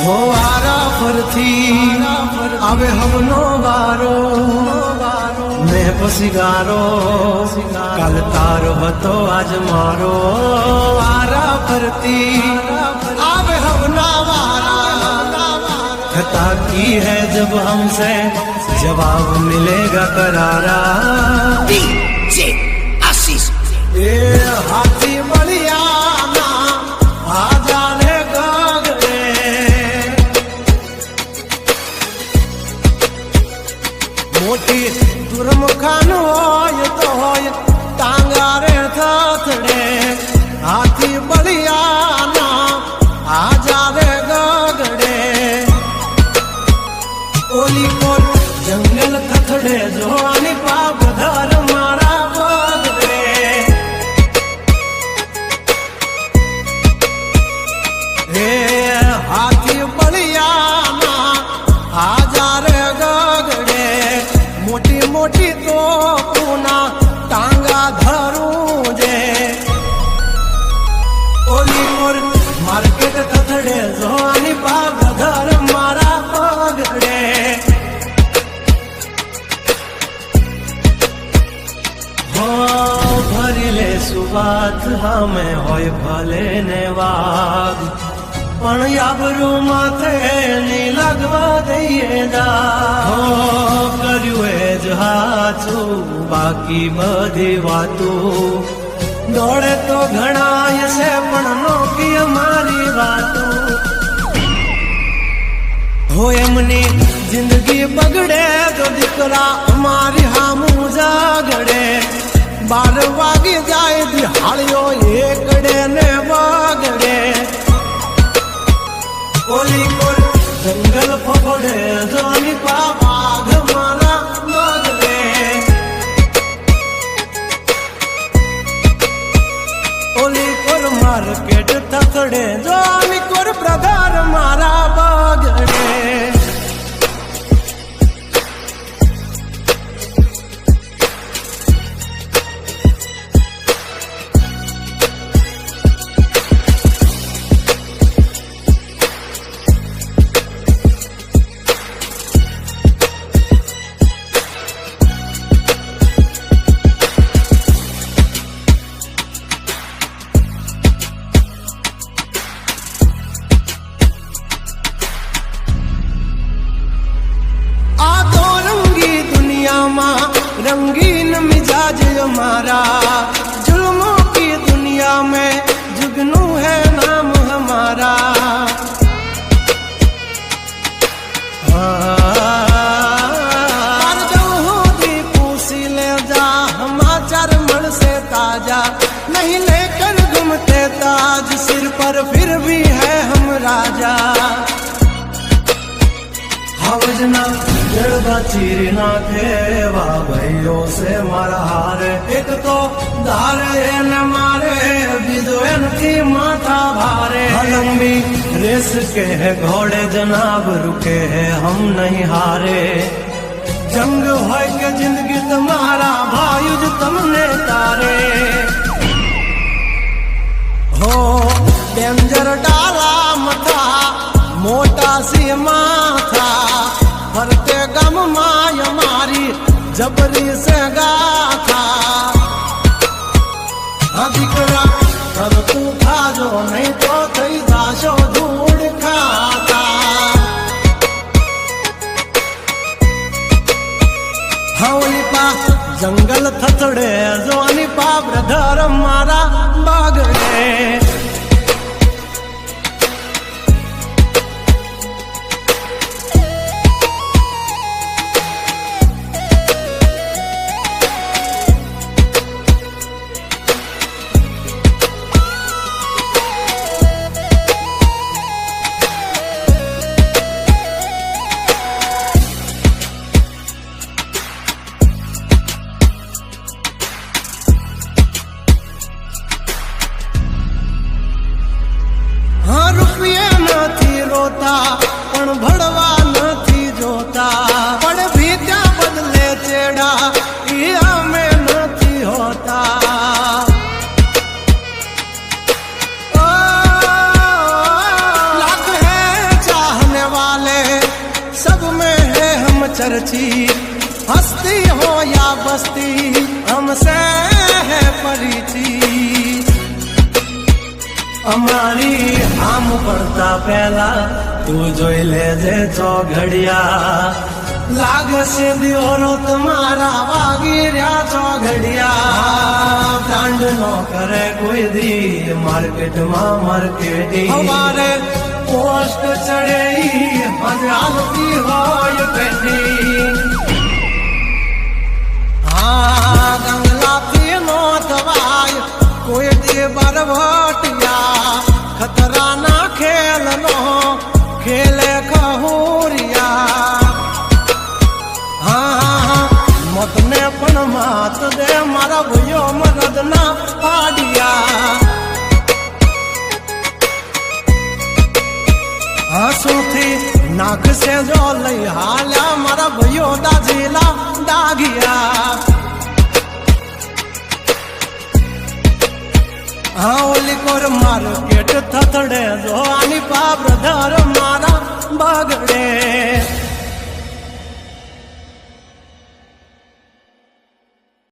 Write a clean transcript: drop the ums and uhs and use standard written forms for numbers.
हो आरा फरथी आवे हमनो वारो मैं पसिगारो कल तारो हतो आज मारो आरा फरती आवे हमना वारा खता की है जब हमसे जवाब मिलेगा करारा DJ Assis ए हाथी बलिया ना आ जाने गगड़े मोटी दुर्मुखान होय तो होय टांगारे थथड़े हाथी बलिया ना आ जाने गगड़े ओली कोल जंगल थथड़े जो आनी पाप धर मारा बगड़े हे हाथी बलिया ना हजार गगड़े मोटी मोटी तो पूना टांगा धरू जे ओली कोल मार्केट थथड़े जो आनी पाप धर मारा बगड़े भरिले सुबात हमें होय भले ने वाग पण याबरू माथे नी लगवा दઈએ दा हो કર્યું એ જ હાચું બાકી બધી વાતો દોડે તો ઘણાય છે પણ નોકી અમારી વાતો हो एमनी जिंदगी बगड़े तो दिकरा हमारी हामू जागड़े 12 वागे जाए दिहाड़ियों एकड़े ने वागड़े ओली कोल जंगल फफड़े जानी बाघ मारा मगड़े ओली कोल मार्केट थथड़े जानी कोल ब्रदर मारा बगड़े रंगीन मिजाज हमारा जुल्मों की दुनिया में जुगनू है नाम हमारा पूसी ले जा हमाचार मन से ताजा नहीं लेकर घूमते ताज सिर पर फिर भी है हम राजा हवजना जड़बा चीर ना खेवा भाइयों से मारा हारे एक तो धारे न मारे बिजोन की माथा भारे लंबी रेस के है घोड़े जनाब रुके हैं हम नहीं हारे जंग हो के जिंदगी तुम्हारा भायुज तुमने तारे हो डेंजर डाला मथा मोटा सी माथा भरते गम माय मारी जबरी से गाथा अधिकरा तब तू खा जो नहीं तो थई जाशो धूड़ खाता हवनी पा जंगल थथड़े जोनी पा ब्रदर मारा बागड़े चर्ची, हस्ती हो या बस्ती हमसे है परिचित। અમારી આમ પડતા પહેલા તું જોઈ લેજે ચોઘડિયા, લાગશે દિયોરો તમારા વાગી રહ્યા ચોઘડિયા। કાંડ નો કરે કોઈ દી માર્કેટમાં માર્કેટિંગ, અમારે પોસ્ટ ચડે હજારતી હોય પેટી। હા ગંગલાથી નો થવાય કોઈ દી બરવટિયા, ખતરાના ખેલ નો ખેલે ખહુરિયા। હા મતને પણ માત દે મારા ભાઈઓ મરદના પાડિયા। હસુથી નાક સે જો લઈ હાલ્યા મારા ભાઈઓ દાજીલા દાગિયા। हाँ ओली कोर मार्केट थथड़े जो आनी पा ब्रदर मारा बगड़े।